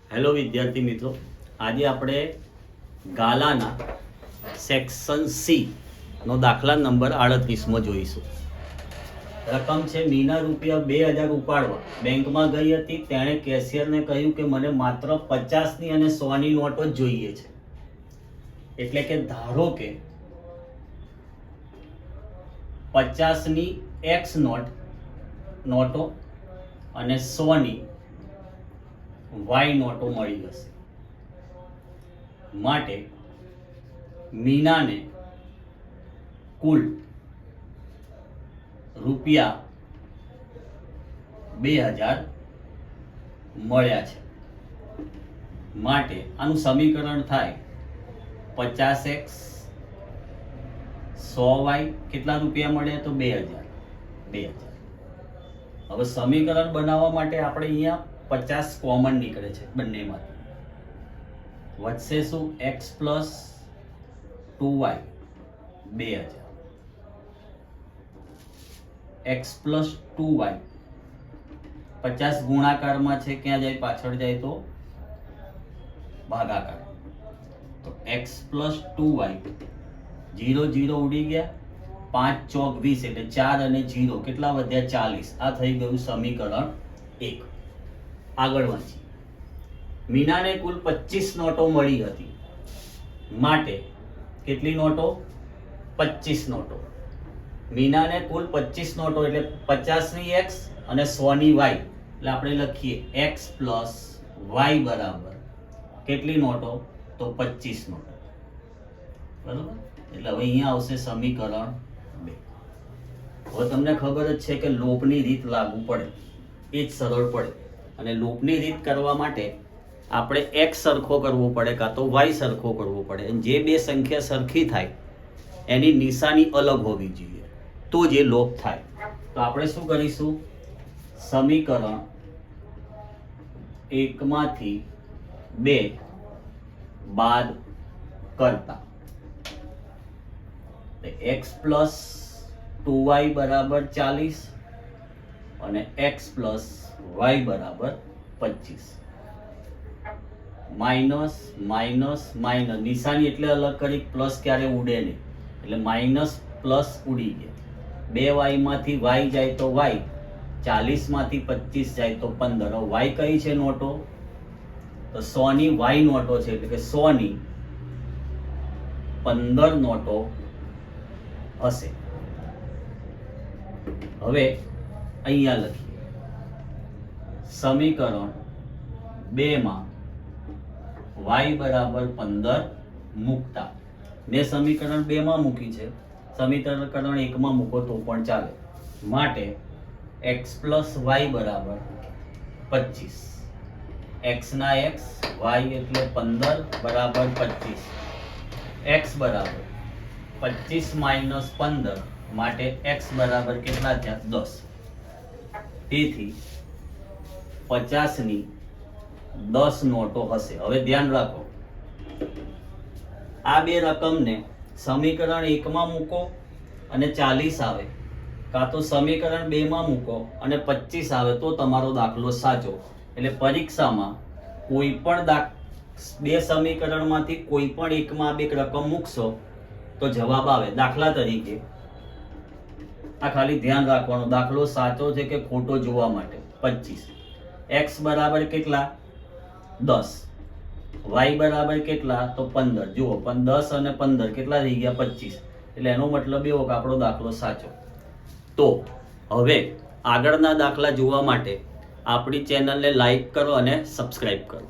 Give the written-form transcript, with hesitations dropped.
Hello વિદ્યાર્થી મિત્રો, આજે આપણે ગાલાના સેક્શન સી નો દાખલા નંબર 38 જોઈશું. રકમ છે મીના રૂપિયા 2000 ઉપાડવા બેંકમાં ગઈ હતી. તેણે કેશિયરને કહ્યું કે મને માત્ર 50ની અને 100ની નોટો જ જોઈએ છે. એટલે કે ધારો કે 50ની એક્સ નોટો અને 100ની વાય નોટો મળી હશે. માટે મીનાને કુલ રૂપિયા 2000 મળ્યા છે. માટે આનું સમીકરણ થાય 50x 100y કેટલા રૂપિયા મળ્યા? તો 2000. હવે સમીકરણ બનાવવા માટે આપણે અહીંયા 50 કોમન નીકળે છે બંનેમાંથી. વધશે શું? x plus 2y 2000. x plus 2y 50 ગુણાકારમાં છે, ક્યાં જાય? પાછળ જાય તો ભાગાકાર. તો x પ્લસ 2y 0 0 ઉડી ગયા. 5 ચોક 20 એટલે 4 અને 0 કેટલા વધ્યા? 40. આ થઈ ગયું સમીકરણ 1. આગળ વાંચીએ. મીનાને કુલ 25 નોટો મળી હતી. માટે કેટલી નોટો? 25 નોટો. મીનાને કુલ 25 નોટો એટલે 50ની x અને 100ની y. એટલે આપણે લખીએ x પ્લસ y બરાબર કેટલી નોટો? તો 25 નોટો. બરાબર. એટલે હવે અહીંયા આવશે સમીકરણ 2. હવે તમને ખબર જ છે કે લોપની રીત લાગુ પડે એ જ સરળ પડે. અને લૂપની રીત કરવા માટે આપણે x સરખો કરવો પડે કાં તો y સરખો કરવો પડે. જે બે સંખ્યા સરખી થાય એની નિશાની અલગ હોવી જોઈએ તો જે લોપ થાય. તો આપણે શું કરીશું? સમીકરણ 1 માંથી 2 બાદ કરતા x પ્લસ 2y બરાબર 40 અને x પ્લસ y બરાબર 25. માઇનસ માઇનસ માઇનસ નિશાની એટલે અલગ કરી, પ્લસ ક્યારે ઉડે નહીં. એટલે માઇનસ પ્લસ ઉડી ગયા. 2y માંથી y જાય તો y, 40 માંથી 25 જાય તો 15. y કઈ છે નોટો? તો 100ની y નોટો છે. એટલે કે 100ની 15 નોટો હશે. હવે અહીંયા લખીએ સમીકરણ 2 માં y બરાબર 15 મૂકતા. મેં સમીકરણ 2 માં મૂકી છે, સમીકરણ 1 માં મૂકો તો પણ ચાલે. માટે x પ્લસ y બરાબર 25. x ના x, y એટલે 15 બરાબર 25. x બરાબર 25 માઇનસ 15 માટે x બરાબર કેટલા થયા? 10. તેથી 50ની 10 નોટો હશે. હવે ધ્યાન રાખો, આ બે રકમને સમીકરણ 1 માં મૂકો અને 40 આવે, કાં તો સમીકરણ 2 માં મૂકો અને 25 આવે તો તમારો દાખલો સાચો. એટલે પરીક્ષામાં કોઈ પણ બે સમીકરણમાંથી કોઈ પણ એકમાં બે રકમ મૂકશો તો જવાબ આવે. દાખલા તરીકે આ ખાલી ધ્યાન રાખવાનું, દાખલો સાચો છે કે ખોટો જોવા માટે. 25 x બરાબર કેટલા? 10. y બરાબર કેટલા? તો 15. જુઓ 10 અને 15 કેટલા થઈ ગયા? 25. એટલે એનો મતલબ એવો કે આપણો દાખલો સાચો. તો હવે આગળના દાખલા જોવા માટે આપણી ચેનલને લાઈક કરો અને સબસ્ક્રાઇબ કરો.